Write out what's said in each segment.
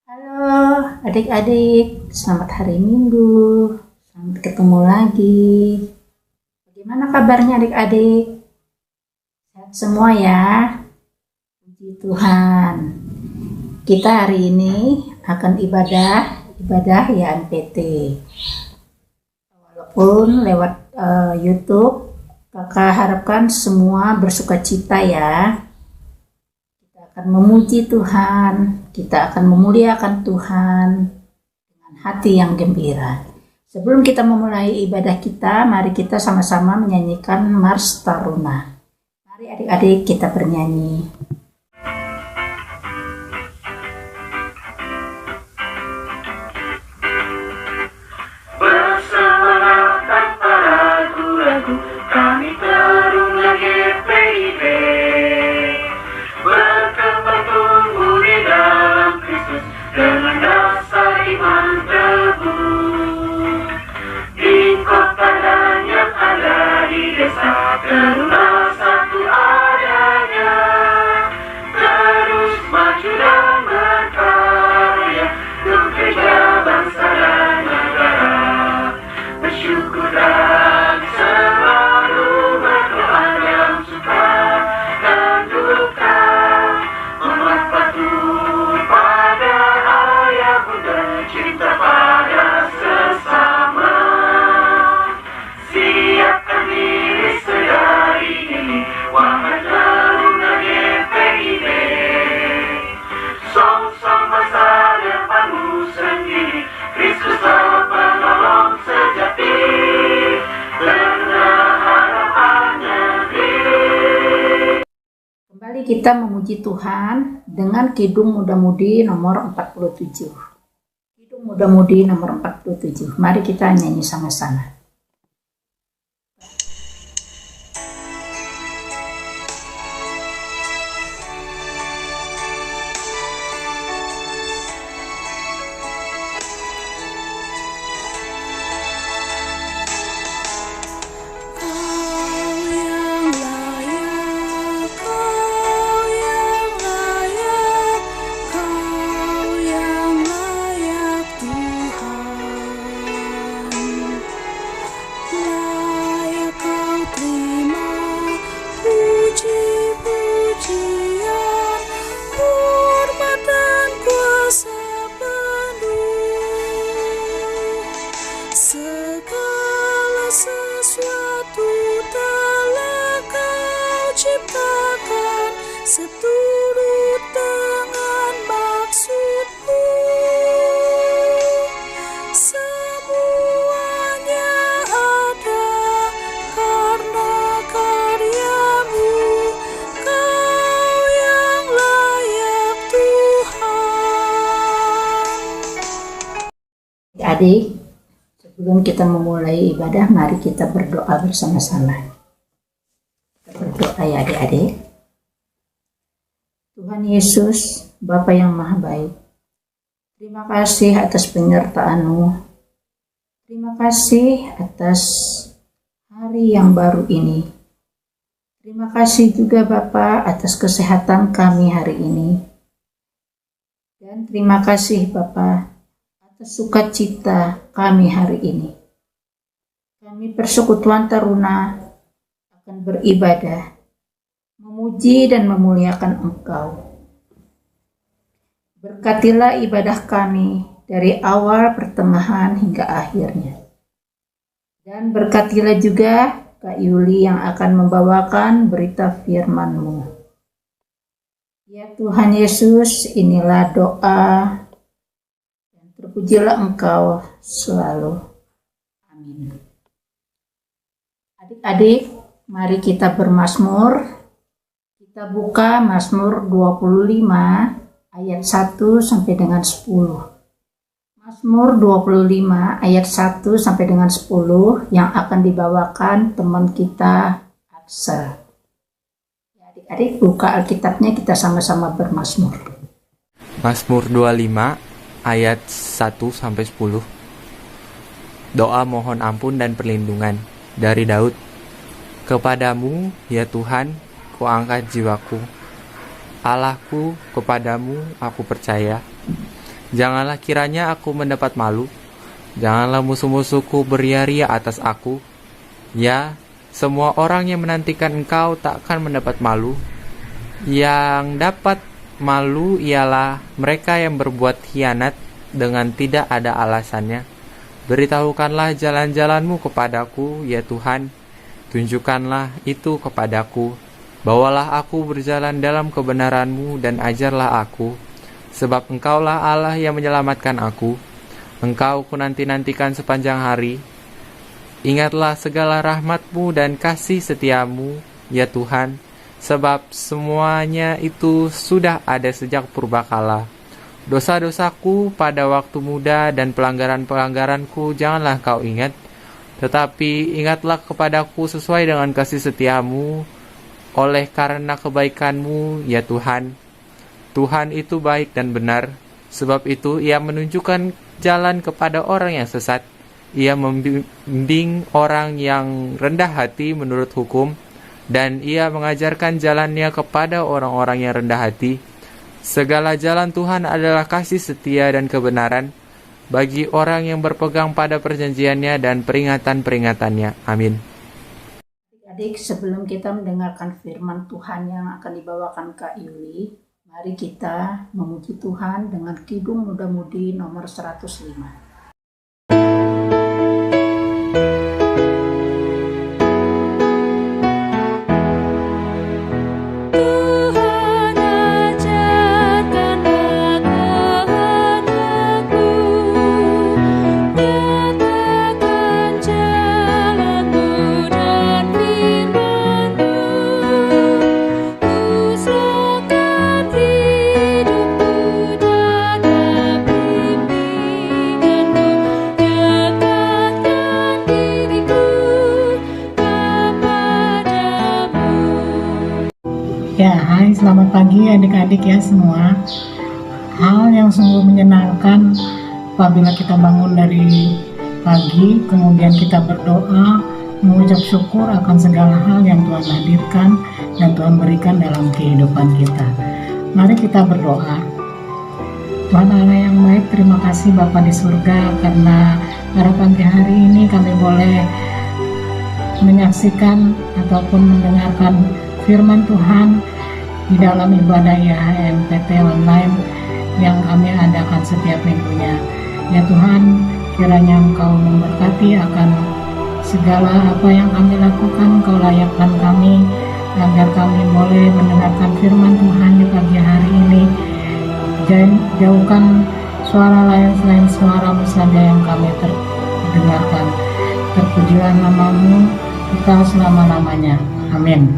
Halo adik-adik, selamat hari Minggu, selamat ketemu lagi. Bagaimana kabarnya adik-adik? Sehat semua ya? Puji Tuhan. Kita hari ini akan ibadah YMPT. Walaupun lewat YouTube, kakak harapkan semua bersukacita ya. Akan memuji Tuhan, kita akan memuliakan Tuhan dengan hati yang gembira. Sebelum kita memulai ibadah kita, mari kita sama-sama menyanyikan Mars Taruna. Mari adik-adik kita bernyanyi. Bersemangat tanpa ragu-ragu, kami taruna GPIB. Berkembang tumbuh di dalam Kristus dengan dasar iman teguh. Di kota dan yang ada di desa, teruna satu adanya. Terus maju dan berkarya untuk kerja bangsa dan negara. Bersyukur dan selalu berdoa dalam suka dan duka. Patuh pada ayah bunda, cinta pada sesama. Siapkan diri sedari ini, wahai taruna GPIB. Song-song masa depanmu sendiri, Kristuslah penolong sejati. Benar harapan negeri. Kembali kita memuji Tuhan dengan Kidung Muda-Mudi nomor 47. Kidung Muda-Mudi nomor 47. Mari kita nyanyi sama-sama. Segala sesuatu telah Kau ciptakan seturut dengan maksud-Mu. Semuanya ada karena karya-Mu. Kau yang layak Tuhan. Adik, sebelum kita memulai ibadah, mari kita berdoa bersama-sama. Kita berdoa ya adik-adik. Tuhan Yesus, Bapa yang Maha Baik, terima kasih atas penyertaan-Mu. Terima kasih atas hari yang baru ini. Terima kasih juga Bapa atas kesehatan kami hari ini. Dan terima kasih Bapa atas sukacita kami hari ini. Kami persekutuan taruna akan beribadah, memuji dan memuliakan Engkau. Berkatilah ibadah kami dari awal, pertengahan hingga akhirnya. Dan berkatilah juga Kak Yuli yang akan membawakan berita firman-Mu. Ya Tuhan Yesus, inilah doa. Terpujilah Engkau selalu. Amin. Adik-adik, mari kita bermazmur. Kita buka Mazmur 25 ayat 1 sampai dengan 10. Mazmur 25 ayat 1 sampai dengan 10 yang akan dibawakan teman kita Axel. Adik-adik buka Alkitabnya, kita sama-sama bermazmur. Mazmur 25 ayat 1-10. Doa mohon ampun dan perlindungan dari Daud. Kepadamu, ya Tuhan, kuangkat jiwaku. Allahku, kepadamu aku percaya. Janganlah kiranya aku mendapat malu. Janganlah musuh-musuhku beria-ria atas aku. Ya, semua orang yang menantikan engkau takkan mendapat malu. Yang dapat malu ialah mereka yang berbuat khianat dengan tidak ada alasannya. Beritahukanlah jalan-jalanmu kepadaku, ya Tuhan. Tunjukkanlah itu kepadaku. Bawalah aku berjalan dalam kebenaran-Mu dan ajarlah aku. Sebab Engkaulah Allah yang menyelamatkan aku. Engkau kunanti-nantikan sepanjang hari. Ingatlah segala rahmat-Mu dan kasih setia-Mu, ya Tuhan. Sebab semuanya itu sudah ada sejak purbakala. Dosa-dosaku pada waktu muda dan pelanggaran-pelanggaranku janganlah Kau ingat. Tetapi ingatlah kepadaku sesuai dengan kasih setia-Mu, oleh karena kebaikan-Mu, ya Tuhan. Tuhan itu baik dan benar, sebab itu Ia menunjukkan jalan kepada orang yang sesat. Ia membimbing orang yang rendah hati menurut hukum, dan Ia mengajarkan jalannya kepada orang-orang yang rendah hati. Segala jalan Tuhan adalah kasih setia dan kebenaran bagi orang yang berpegang pada perjanjiannya dan peringatan-peringatannya. Amin. Adik, sebelum kita mendengarkan firman Tuhan yang akan dibawakan Kak Yuli, mari kita memuji Tuhan dengan Kidung Muda-Mudi nomor 105. Ya, hai, selamat pagi adik-adik ya semua. Hal yang sungguh menyenangkan apabila kita bangun dari pagi, kemudian kita berdoa, mengucap syukur akan segala hal yang Tuhan hadirkan dan Tuhan berikan dalam kehidupan kita. Mari kita berdoa. Tuhan Allah yang baik, terima kasih Bapa di surga karena pada pagi hari ini kami boleh menyaksikan ataupun mendengarkan firman Tuhan di dalam ibadah YHMPT online yang kami adakan setiap minggunya. Ya Tuhan, kiranya Engkau memberkati akan segala apa yang kami lakukan. Engkau layakkan kami agar kami boleh mendengarkan firman Tuhan di pagi hari ini. Jauhkan suara lain selain suara-Mu saja yang kami terdengarkan. Terpujilah nama-Mu kita selama-lamanya. Amin.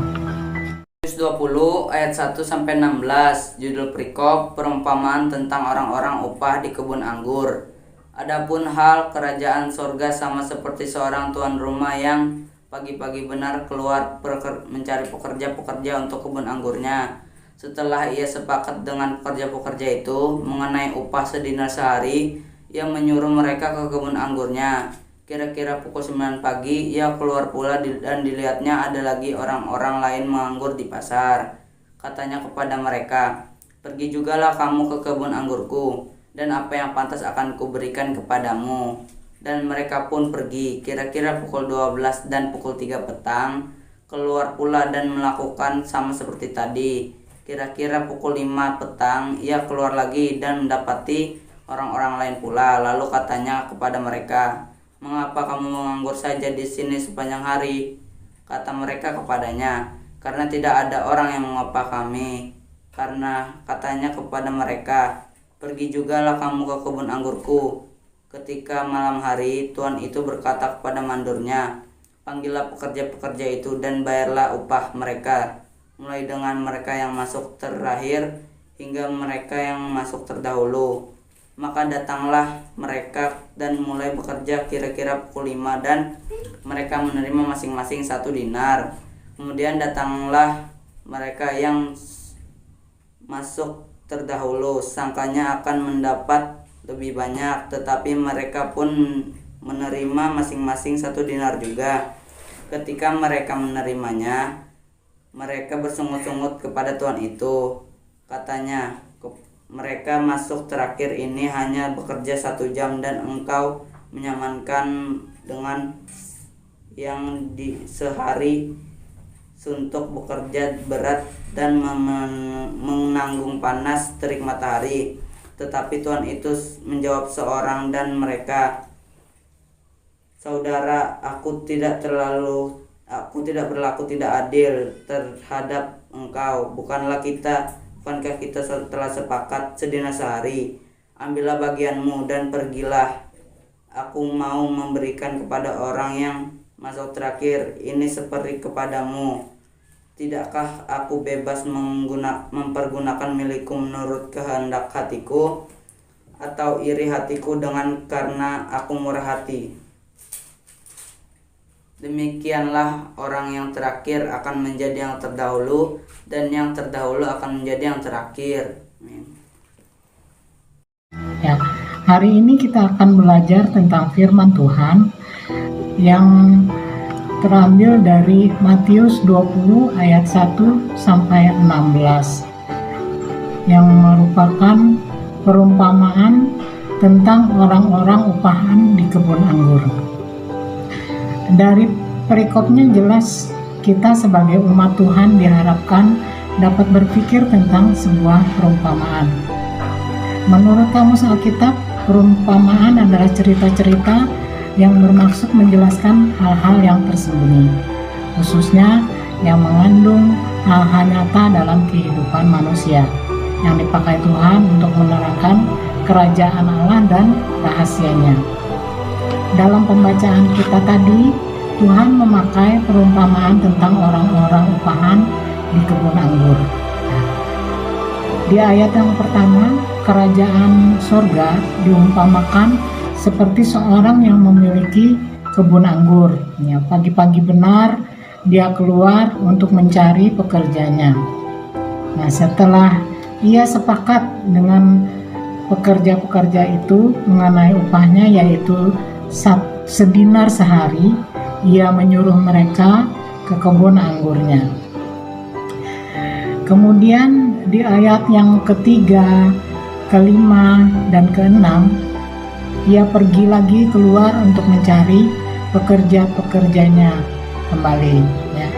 20 ayat 1-16, judul perikop perumpamaan tentang orang-orang upah di kebun anggur. Adapun hal kerajaan sorga sama seperti seorang tuan rumah yang pagi-pagi benar keluar mencari pekerja-pekerja untuk kebun anggurnya. Setelah ia sepakat dengan pekerja-pekerja itu mengenai upah sedinar sehari, ia menyuruh mereka ke kebun anggurnya. Kira-kira pukul 9 pagi, ia keluar pula dan dilihatnya ada lagi orang-orang lain menganggur di pasar. Katanya kepada mereka, "Pergi jugalah kamu ke kebun anggurku, dan apa yang pantas akan kuberikan kepadamu." Dan mereka pun pergi. Kira-kira pukul 12 dan pukul 3 petang, keluar pula dan melakukan sama seperti tadi. Kira-kira pukul 5 petang, ia keluar lagi dan mendapati orang-orang lain pula. Lalu katanya kepada mereka, "Mengapa kamu menganggur saja di sini sepanjang hari?" Kata mereka kepadanya, "Karena tidak ada orang yang mengupah kami." Karena katanya kepada mereka, "Pergi jugalah kamu ke kebun anggurku." Ketika malam hari, tuan itu berkata kepada mandornya, "Panggillah pekerja-pekerja itu dan bayarlah upah mereka, mulai dengan mereka yang masuk terakhir hingga mereka yang masuk terdahulu." Maka datanglah mereka dan mulai bekerja kira-kira pukul 5 dan mereka menerima masing-masing 1 dinar. Kemudian datanglah mereka yang masuk terdahulu, sangkanya akan mendapat lebih banyak, tetapi mereka pun menerima masing-masing 1 dinar juga. Ketika mereka menerimanya, mereka bersungut-sungut kepada tuan itu. Katanya mereka masuk terakhir ini hanya bekerja 1 jam dan engkau menyamankan dengan yang di sehari suntuk bekerja berat dan menanggung panas terik matahari. Tetapi Tuhan itu menjawab seorang dan mereka, saudara, aku tidak berlaku tidak adil terhadap engkau. Bukankah kita telah sepakat sedina sehari? Ambillah bagianmu dan pergilah. Aku mau memberikan kepada orang yang masuk terakhir ini seperti kepadamu. Tidakkah aku bebas mempergunakan milikku menurut kehendak hatiku, atau iri hatiku karena aku murah hati? Demikianlah orang yang terakhir akan menjadi yang terdahulu, dan yang terdahulu akan menjadi yang terakhir. Amin. Ya, hari ini kita akan belajar tentang firman Tuhan yang terambil dari Matius 20 ayat 1 sampai 16 yang merupakan perumpamaan tentang orang-orang upahan di kebun anggur. Dari perikopnya jelas kita sebagai umat Tuhan diharapkan dapat berpikir tentang sebuah perumpamaan. Menurut Kamus Alkitab, perumpamaan adalah cerita-cerita yang bermaksud menjelaskan hal-hal yang tersembunyi, khususnya yang mengandung hal-hal nyata dalam kehidupan manusia, yang dipakai Tuhan untuk menerangkan kerajaan Allah dan rahasianya. Dalam pembacaan kita tadi, Tuhan memakai perumpamaan tentang orang-orang upahan di kebun anggur. Di ayat yang pertama, kerajaan sorga diumpamakan seperti seorang yang memiliki kebun anggur. Ya, pagi-pagi benar dia keluar untuk mencari pekerjanya. Nah, setelah ia sepakat dengan pekerja-pekerja itu mengenai upahnya, yaitu sedinar sehari, ia menyuruh mereka ke kebun anggurnya. Kemudian di ayat yang ketiga, kelima, dan keenam, ia pergi lagi keluar untuk mencari pekerja-pekerjanya kembali. Ya.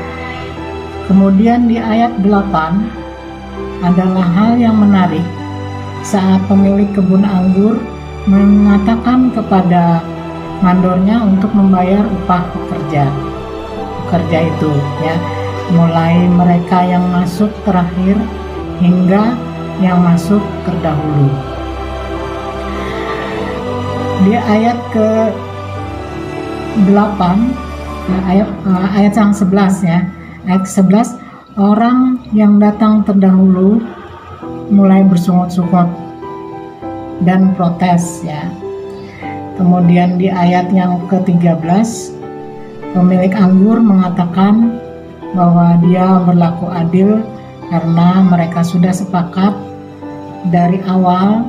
Kemudian di ayat 8 adalah hal yang menarik saat pemilik kebun anggur mengatakan kepada mandornya untuk membayar upah pekerja itu, ya, mulai mereka yang masuk terakhir hingga yang masuk terdahulu. Di ayat ke-8, ayat yang 11 ya, ayat 11, orang yang datang terdahulu mulai bersungut-sungut dan protes, ya. Kemudian di ayat yang ke-13, pemilik anggur mengatakan bahwa dia berlaku adil karena mereka sudah sepakat dari awal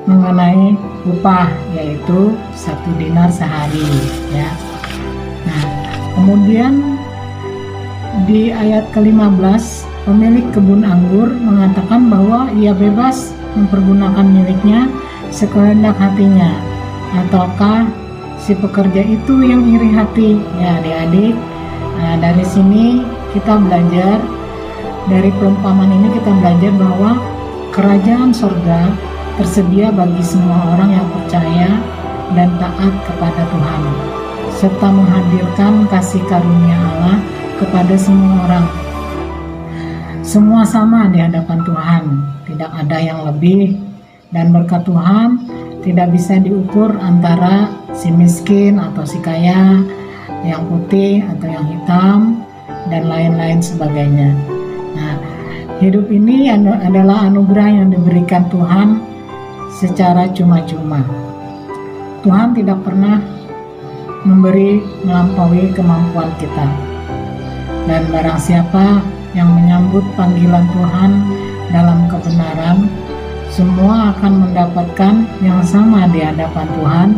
mengenai upah, yaitu 1 dinar sehari, ya. Nah, kemudian di ayat ke-15, pemilik kebun anggur mengatakan bahwa ia bebas mempergunakan miliknya sekehendak hatinya, ataukah si pekerja itu yang iri hati? Ya, adik-adik, nah, dari sini kita belajar, dari perumpamaan ini kita belajar bahwa kerajaan sorga tersedia bagi semua orang yang percaya dan taat kepada Tuhan, serta menghadirkan kasih karunia Allah kepada semua orang. Semua sama di hadapan Tuhan, tidak ada yang lebih, dan berkat Tuhan tidak bisa diukur antara si miskin atau si kaya, yang putih atau yang hitam, dan lain-lain sebagainya. Nah, hidup ini adalah anugerah yang diberikan Tuhan secara cuma-cuma. Tuhan tidak pernah memberi melampaui kemampuan kita. Dan barang siapa yang menyambut panggilan Tuhan dalam kebenaran, semua akan mendapatkan yang sama di hadapan Tuhan,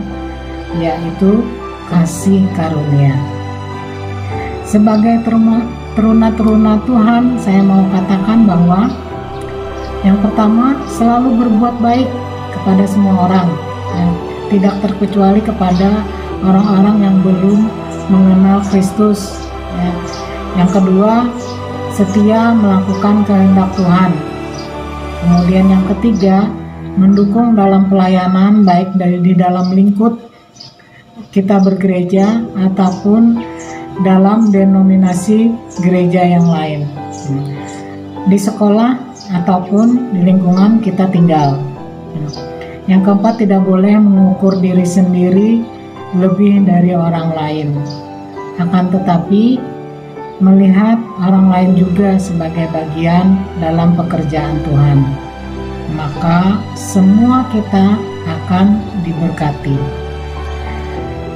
yaitu kasih karunia. Sebagai teruna-teruna Tuhan, saya mau katakan bahwa Yang pertama, selalu berbuat baik kepada semua orang, ya, tidak terkecuali kepada orang-orang yang belum mengenal Kristus. Ya. Yang kedua, setia melakukan kehendak Tuhan. Kemudian yang ketiga, mendukung dalam pelayanan baik di dalam lingkup kita bergereja ataupun dalam denominasi gereja yang lain, di sekolah ataupun di lingkungan kita tinggal. Yang keempat, tidak boleh mengukur diri sendiri lebih dari orang lain, akan tetapi melihat orang lain juga sebagai bagian dalam pekerjaan Tuhan, maka semua kita akan diberkati.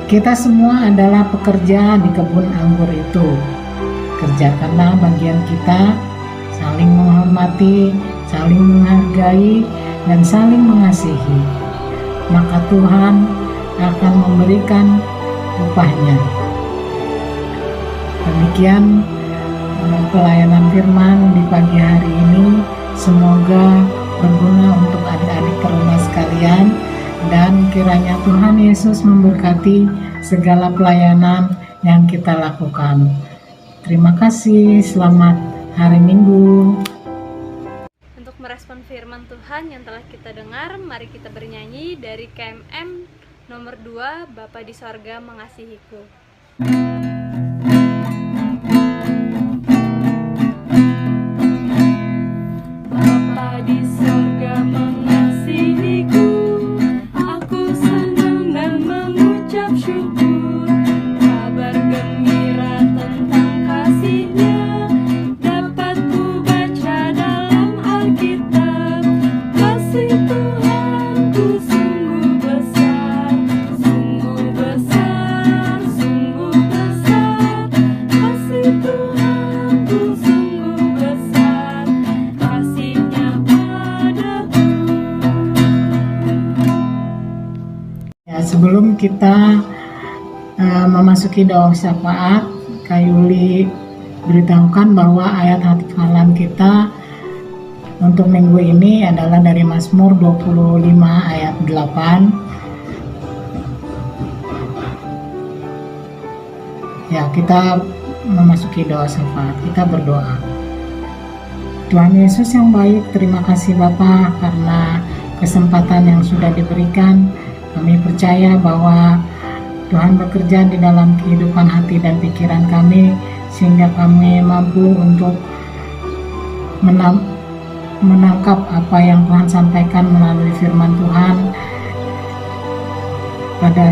Kita semua adalah pekerja di kebun anggur itu. Kerjakanlah bagian kita, saling menghormati, saling menghargai, dan saling mengasihi. Maka Tuhan akan memberikan upahnya. Demikian pelayanan firman di pagi hari ini. Semoga berguna untuk adik-adik teruna sekalian, dan kiranya Tuhan Yesus memberkati segala pelayanan yang kita lakukan. Terima kasih, selamat hari Minggu. Untuk merespon firman Tuhan yang telah kita dengar, mari kita bernyanyi dari KMM nomor 2, Bapa di Sorga Mengasihiku. Bapa di sorga mengasihiku, aku senang dan mengucap syukur. Kabar gembira tentang kasih-Nya dapat ku baca dalam Alkitab. Kasih Tuhanku sungguh besar, sungguh besar, sungguh besar. Kasih Tuhanku sungguh besar, kasih-Nya padaku. Ya, sebelum kita memasuki doa syafaat, Kak Yuli beritahukan bahwa ayat hafalan kita untuk minggu ini adalah dari Mazmur 25 ayat 8. Ya, kita memasuki doa syafaat. Kita berdoa. Tuhan Yesus yang baik, terima kasih Bapa karena kesempatan yang sudah diberikan. Kami percaya bahwa Tuhan bekerja di dalam kehidupan hati dan pikiran kami, sehingga kami mampu untuk menangkap apa yang Tuhan sampaikan melalui firman Tuhan pada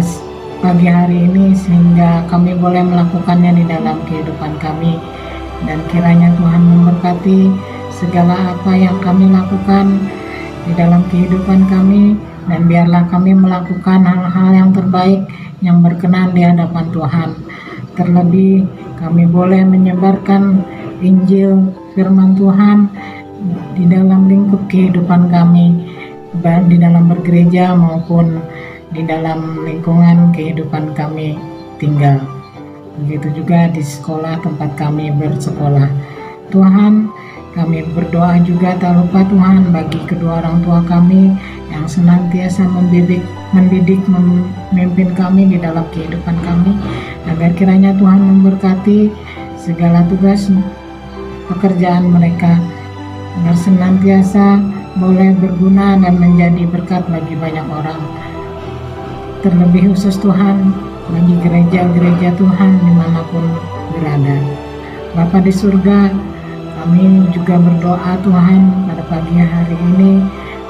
pagi hari ini, sehingga kami boleh melakukannya di dalam kehidupan kami. Dan kiranya Tuhan memberkati segala apa yang kami lakukan di dalam kehidupan kami, dan biarlah kami melakukan hal-hal yang terbaik yang berkenan di hadapan Tuhan. Terlebih kami boleh menyebarkan Injil firman Tuhan di dalam lingkup kehidupan kami, baik di dalam bergereja maupun di dalam lingkungan kehidupan kami tinggal. Begitu juga di sekolah tempat kami bersekolah. Tuhan, kami berdoa juga tak lupa Tuhan bagi kedua orang tua kami yang senantiasa mendidik, memimpin kami di dalam kehidupan kami, agar kiranya Tuhan memberkati segala tugas pekerjaan mereka, agar senantiasa boleh berguna dan menjadi berkat bagi banyak orang. Terlebih khusus Tuhan bagi gereja-gereja Tuhan dimanapun berada. Bapa di surga, kami juga berdoa Tuhan pada pagi hari ini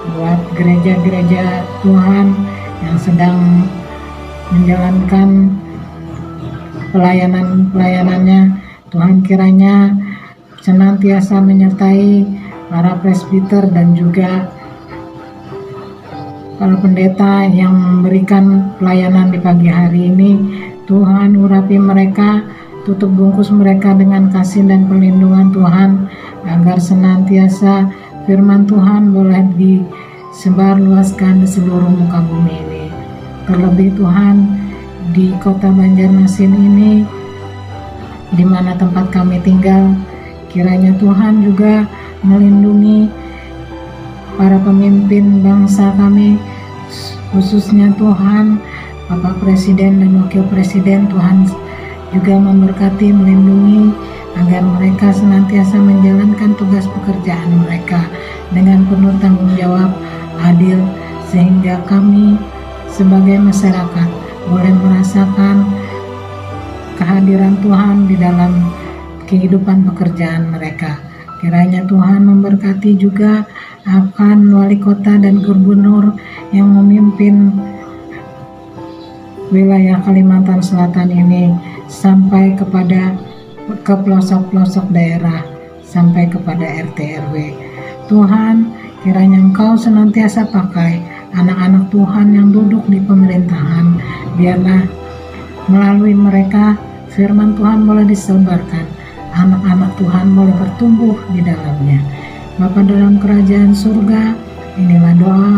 buat gereja-gereja Tuhan yang sedang menjalankan pelayanannya. Tuhan kiranya senantiasa menyertai para presbiter dan juga para pendeta yang memberikan pelayanan di pagi hari ini. Tuhan urapi mereka, tutup bungkus mereka dengan kasih dan perlindungan Tuhan, agar senantiasa firman Tuhan boleh disebarluaskan di seluruh muka bumi ini. Terlebih Tuhan, di kota Banjarmasin ini, di mana tempat kami tinggal, kiranya Tuhan juga melindungi para pemimpin bangsa kami, khususnya Tuhan, Bapak Presiden dan Wakil Presiden. Tuhan juga memberkati, melindungi, agar mereka senantiasa menjalankan tugas pekerjaan mereka dengan penuh tanggung jawab, adil, sehingga kami sebagai masyarakat boleh merasakan kehadiran Tuhan di dalam kehidupan pekerjaan mereka. Kiranya Tuhan memberkati juga akan wali kota dan gubernur yang memimpin wilayah Kalimantan Selatan ini sampai kepada ke pelosok-pelosok daerah, sampai kepada RT RW. Tuhan, kiranya Engkau senantiasa pakai anak-anak Tuhan yang duduk di pemerintahan, biarlah melalui mereka firman Tuhan boleh disebarkan, anak-anak Tuhan boleh bertumbuh di dalamnya. Bapa dalam kerajaan surga, inilah doa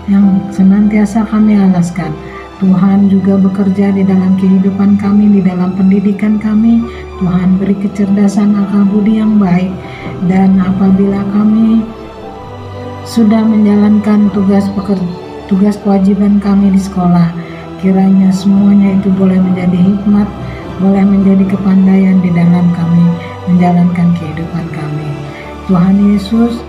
yang senantiasa kami alaskan. Tuhan juga bekerja di dalam kehidupan kami, di dalam pendidikan kami. Tuhan beri kecerdasan akal budi yang baik, dan apabila kami sudah menjalankan tugas kewajiban kami di sekolah, kiranya semuanya itu boleh menjadi hikmat, boleh menjadi kepandaian di dalam kami menjalankan kehidupan kami. Tuhan Yesus,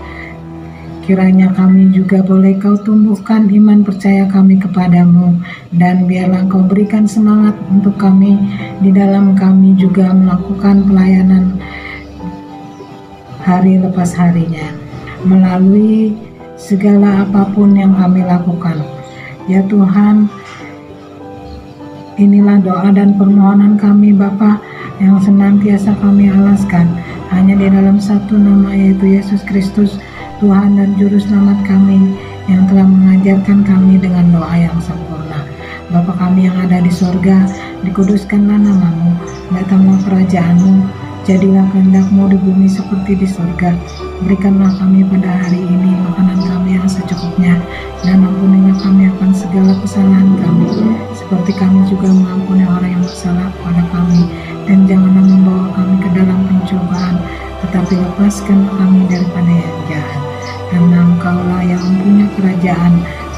kiranya kami juga boleh Kau tumbuhkan iman percaya kami kepadamu, dan biarlah Kau berikan semangat untuk kami di dalam kami juga melakukan pelayanan hari lepas harinya melalui segala apapun yang kami lakukan. Ya Tuhan, inilah doa dan permohonan kami Bapa yang senantiasa kami alaskan hanya di dalam satu nama, yaitu Yesus Kristus, Tuhan dan Juru Selamat kami, yang telah mengajarkan kami dengan doa yang sempurna. Bapa kami yang ada di sorga, dikuduskanlah namamu, datanglah kerajaan-Mu, jadilah kehendak-Mu di bumi seperti di sorga. Berikanlah kami pada hari ini makanan kami yang secukupnya, dan ampunilah kami akan segala kesalahan kami, seperti kami juga mengampuni orang yang bersalah kepada kami. Dan janganlah membawa kami ke dalam pencobaan, tetapi lepaskanlah kami daripada yang jahat. Karena Engkaulah yang mempunyai kerajaan,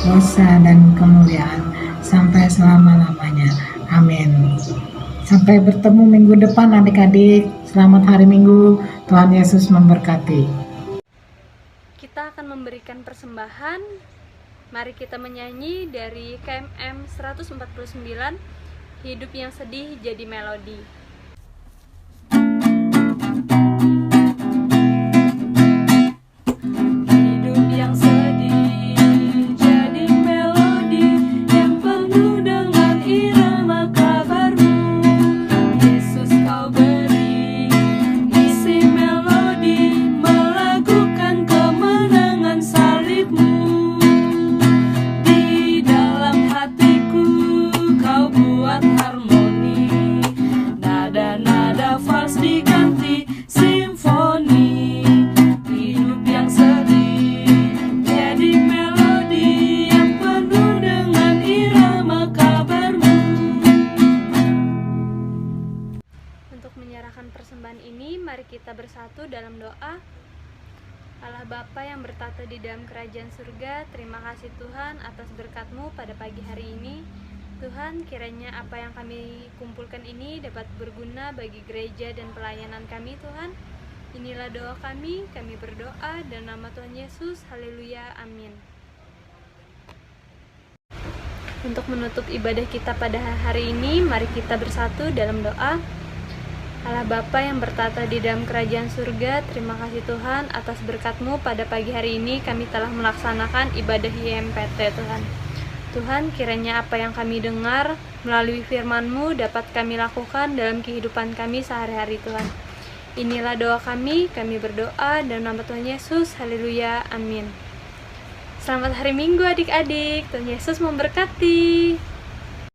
kuasa, dan kemuliaan sampai selama-lamanya. Amin. Sampai bertemu minggu depan adik-adik. Selamat hari Minggu. Tuhan Yesus memberkati. Kita akan memberikan persembahan. Mari kita menyanyi dari KMM 149, Hidup yang Sedih Jadi Melodi. Hidup yang sedih jadi melodi yang penuh dengan irama kabar-Mu. Yesus Kau beri isi melodi melakukan kemenangan salib-Mu. Di dalam hatiku Kau buat harmoni, nada-nada vals diganti simfoni. Hidup yang sedih jadi melodi yang penuh dengan irama kabar-Mu. Untuk menyerahkan persembahan ini, mari kita bersatu dalam doa. Allah Bapa yang bertata di dalam kerajaan surga, terima kasih Tuhan atas berkat-Mu pada pagi hari ini. Tuhan, kiranya apa yang kami kumpulkan ini dapat berguna bagi gereja dan pelayanan kami Tuhan. Inilah doa kami berdoa dalam nama Tuhan Yesus, haleluya, amin. Untuk menutup ibadah kita pada hari ini, mari kita bersatu dalam doa. Allah Bapa yang bertata di dalam kerajaan surga, terima kasih Tuhan atas berkat-Mu pada pagi hari ini kami telah melaksanakan ibadah YMPT Tuhan. Tuhan, kiranya apa yang kami dengar melalui firman-Mu dapat kami lakukan dalam kehidupan kami sehari-hari Tuhan. Inilah doa kami berdoa dalam nama Tuhan Yesus, haleluya, amin. Selamat hari Minggu adik-adik, Tuhan Yesus memberkati.